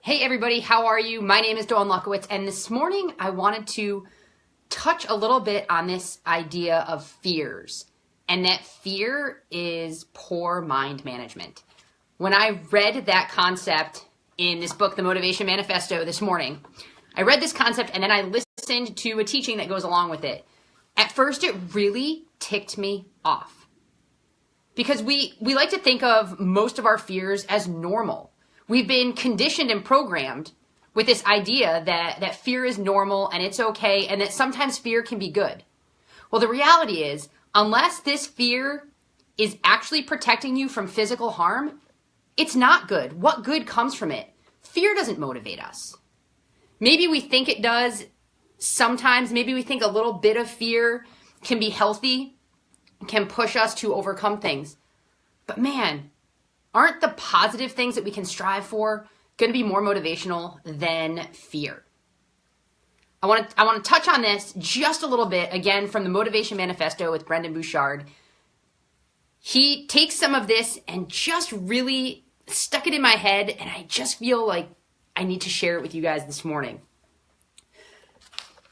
Hey everybody, how are you? My name is Dawn Lukowitz, and this morning I wanted to touch a little bit on this idea of fears, and that fear is poor mind management. When I read that concept in this book, The Motivation Manifesto, this morning, I read this concept and then I listened to a teaching that goes along with it. At first, it really ticked me off because we like to think of most of our fears as normal. We've been conditioned and programmed with this idea that fear is normal and it's okay, and that sometimes fear can be good. Well, the reality is, unless this fear is actually protecting you from physical harm, it's not good. What good comes from it? Fear doesn't motivate us. Maybe we think it does sometimes. Maybe we think a little bit of fear can be healthy, can push us to overcome things. But man, aren't the positive things that we can strive for going to be more motivational than fear? I want to touch on this just a little bit, again, from the Motivation Manifesto with Brendon Burchard. He takes some of this and just really stuck it in my head, and I just feel like I need to share it with you guys this morning.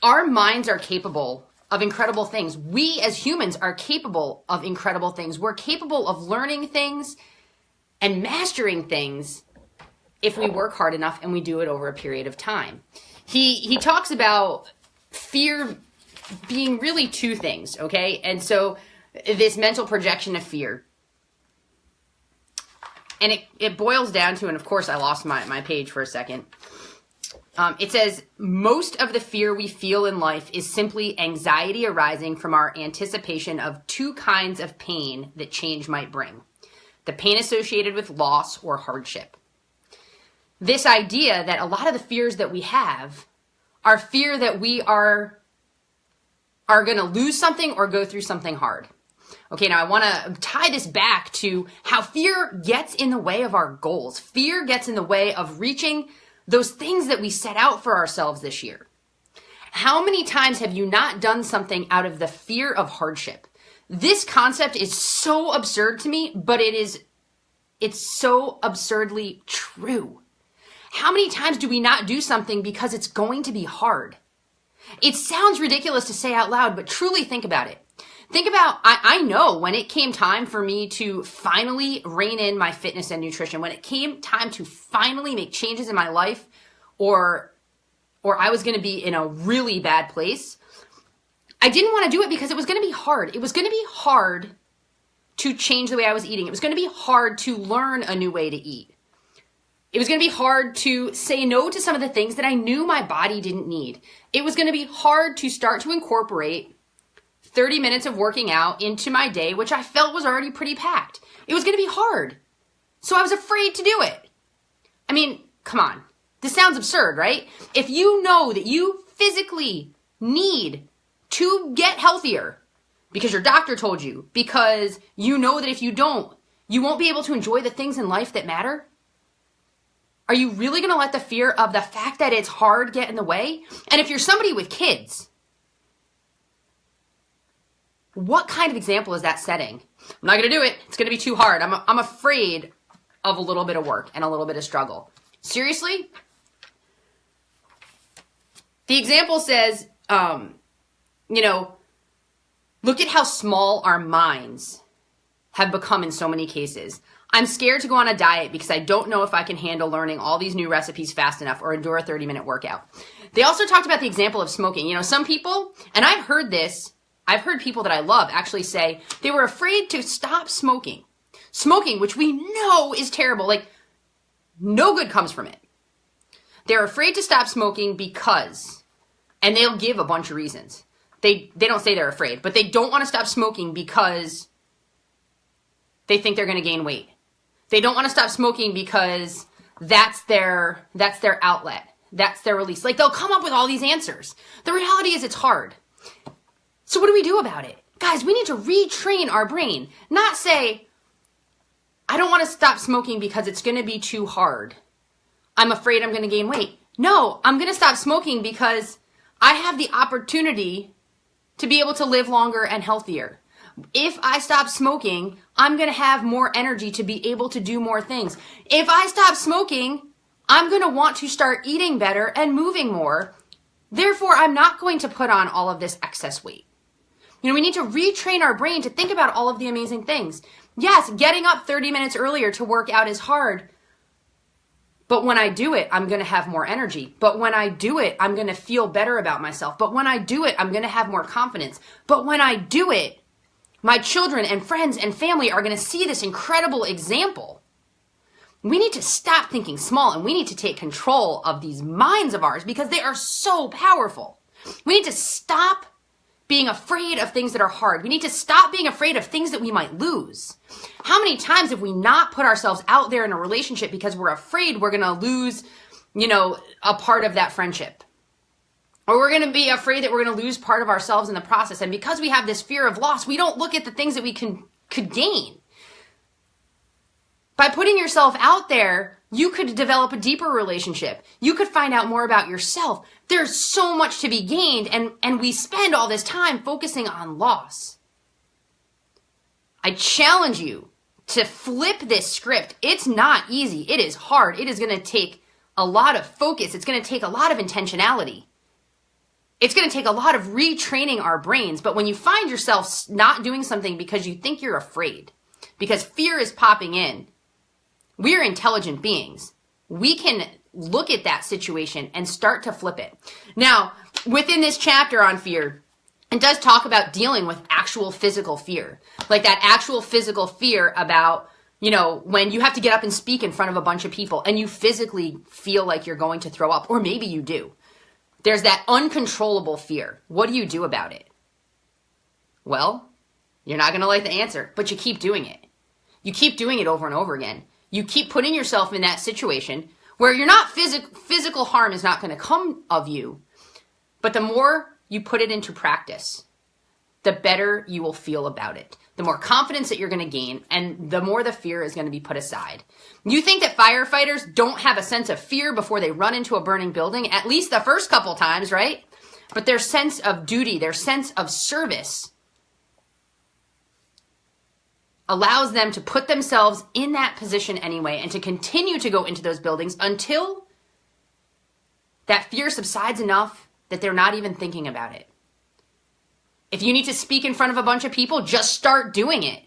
Our minds are capable of incredible things. We as humans are capable of incredible things. We're capable of learning things and mastering things if we work hard enough and we do it over a period of time. He talks about fear being really two things, okay? And so this mental projection of fear. And it boils down to, and of course I lost my page for a second. It says, most of the fear we feel in life is simply anxiety arising from our anticipation of two kinds of pain that change might bring. The pain associated with loss or hardship. This idea that a lot of the fears that we have are fear that we are going to lose something or go through something hard. Okay, now I want to tie this back to how fear gets in the way of our goals. Fear gets in the way of reaching those things that we set out for ourselves this year. How many times have you not done something out of the fear of hardship? This concept is so absurd to me, but it's so absurdly true. How many times do we not do something because it's going to be hard? It sounds ridiculous to say out loud, but truly think about it. Think about, I know when it came time for me to finally rein in my fitness and nutrition, when it came time to finally make changes in my life, or I was going to be in a really bad place, I didn't want to do it because it was going to be hard. It was going to be hard to change the way I was eating. It was going to be hard to learn a new way to eat. It was going to be hard to say no to some of the things that I knew my body didn't need. It was going to be hard to start to incorporate 30 minutes of working out into my day, which I felt was already pretty packed. It was going to be hard. So I was afraid to do it. I mean, come on. This sounds absurd, right? If you know that you physically need to get healthier because your doctor told you, because you know that if you don't, you won't be able to enjoy the things in life that matter, are you really going to let the fear of the fact that it's hard get in the way? And if you're somebody with kids, what kind of example is that setting? I'm not going to do it. It's going to be too hard. I'm afraid of a little bit of work and a little bit of struggle. Seriously? The example says, look at how small our minds have become in so many cases. I'm scared to go on a diet because I don't know if I can handle learning all these new recipes fast enough or endure a 30-minute workout. They also talked about the example of smoking. Some people, and I've heard people that I love actually say they were afraid to stop smoking. Smoking, which we know is terrible, like no good comes from it. They're afraid to stop smoking because, and they'll give a bunch of reasons. They don't say they're afraid, but they don't want to stop smoking because they think they're going to gain weight. They don't want to stop smoking because that's their outlet. That's their release. Like they'll come up with all these answers. The reality is it's hard. So what do we do about it? Guys, we need to retrain our brain. Not say, I don't want to stop smoking because it's going to be too hard. I'm afraid I'm going to gain weight. No, I'm going to stop smoking because I have the opportunity to be able to live longer and healthier. If I stop smoking, I'm going to have more energy to be able to do more things. If I stop smoking, I'm going to want to start eating better and moving more. Therefore, I'm not going to put on all of this excess weight. You know, we need to retrain our brain to think about all of the amazing things. Yes, getting up 30 minutes earlier to work out is hard. But when I do it, I'm going to have more energy. But when I do it, I'm going to feel better about myself. But when I do it, I'm going to have more confidence. But when I do it, my children and friends and family are going to see this incredible example. We need to stop thinking small, and we need to take control of these minds of ours because they are so powerful. We need to stop being afraid of things that are hard. We need to stop being afraid of things that we might lose. How many times have we not put ourselves out there in a relationship because we're afraid we're going to lose, a part of that friendship? Or we're going to be afraid that we're going to lose part of ourselves in the process. And because we have this fear of loss, we don't look at the things that we could gain. By putting yourself out there, you could develop a deeper relationship. You could find out more about yourself. There's so much to be gained, and we spend all this time focusing on loss. I challenge you to flip this script. It's not easy. It is hard. It is going to take a lot of focus. It's going to take a lot of intentionality. It's going to take a lot of retraining our brains. But when you find yourself not doing something because you think you're afraid, because fear is popping in, we're intelligent beings. We can look at that situation and start to flip it. Now, within this chapter on fear, it does talk about dealing with actual physical fear. Like that actual physical fear about, when you have to get up and speak in front of a bunch of people and you physically feel like you're going to throw up, or maybe you do. There's that uncontrollable fear. What do you do about it? Well, you're not going to like the answer, but you keep doing it. You keep doing it over and over again. You keep putting yourself in that situation where you're not physical harm is not going to come of you. But the more you put it into practice, the better you will feel about it. The more confidence that you're going to gain, and the more the fear is going to be put aside. You think that firefighters don't have a sense of fear before they run into a burning building, at least the first couple times, right? But their sense of duty, their sense of service allows them to put themselves in that position anyway and to continue to go into those buildings until that fear subsides enough that they're not even thinking about it. If you need to speak in front of a bunch of people, just start doing it.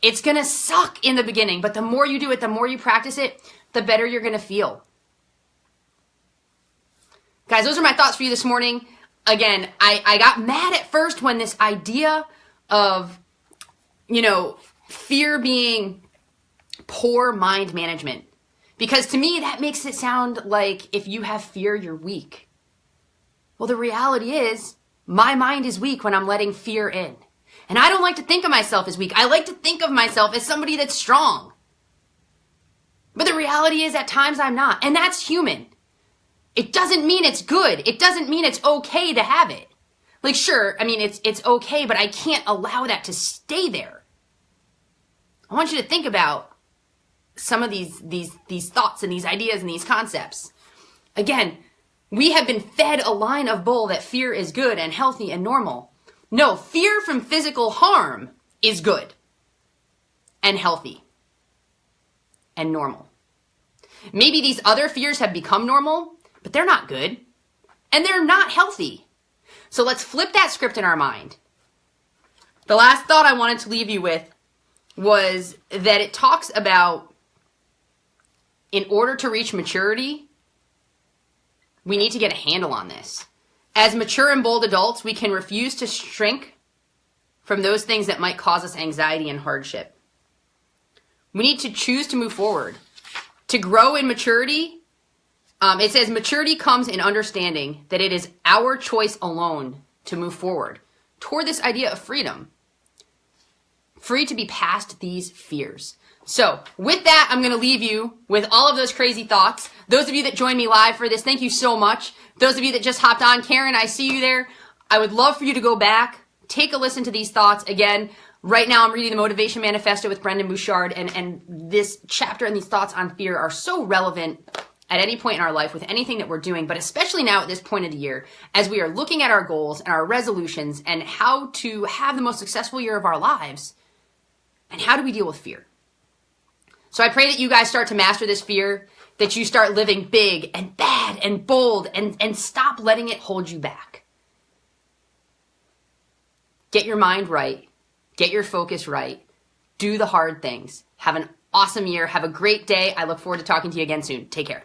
It's going to suck in the beginning, but the more you do it, the more you practice it, the better you're going to feel. Guys, those are my thoughts for you this morning. Again, I got mad at first when this idea of fear being poor mind management. Because to me, that makes it sound like if you have fear, you're weak. Well, the reality is, my mind is weak when I'm letting fear in. And I don't like to think of myself as weak. I like to think of myself as somebody that's strong. But the reality is, at times I'm not. And that's human. It doesn't mean it's good. It doesn't mean it's okay to have it. Like, sure, it's okay, but I can't allow that to stay there. I want you to think about some of these thoughts and these ideas and these concepts. Again, we have been fed a line of bull that fear is good and healthy and normal. No, fear from physical harm is good and healthy and normal. Maybe these other fears have become normal, but they're not good and they're not healthy. So let's flip that script in our mind. The last thought I wanted to leave you with was that it talks about, in order to reach maturity, we need to get a handle on this. As mature and bold adults, we can refuse to shrink from those things that might cause us anxiety and hardship. We need to choose to move forward. To grow in maturity, it says maturity comes in understanding that it is our choice alone to move forward toward this idea of freedom. Free to be past these fears. So with that, I'm going to leave you with all of those crazy thoughts. Those of you that joined me live for this, thank you so much. Those of you that just hopped on, Karen, I see you there. I would love for you to go back, take a listen to these thoughts. Again, right now I'm reading the Motivation Manifesto with Brendon Burchard, and this chapter and these thoughts on fear are so relevant at any point in our life with anything that we're doing, but especially now at this point of the year, as we are looking at our goals and our resolutions and how to have the most successful year of our lives. And how do we deal with fear? So I pray that you guys start to master this fear, that you start living big and bad and bold and stop letting it hold you back. Get your mind right. Get your focus right. Do the hard things. Have an awesome year. Have a great day. I look forward to talking to you again soon. Take care.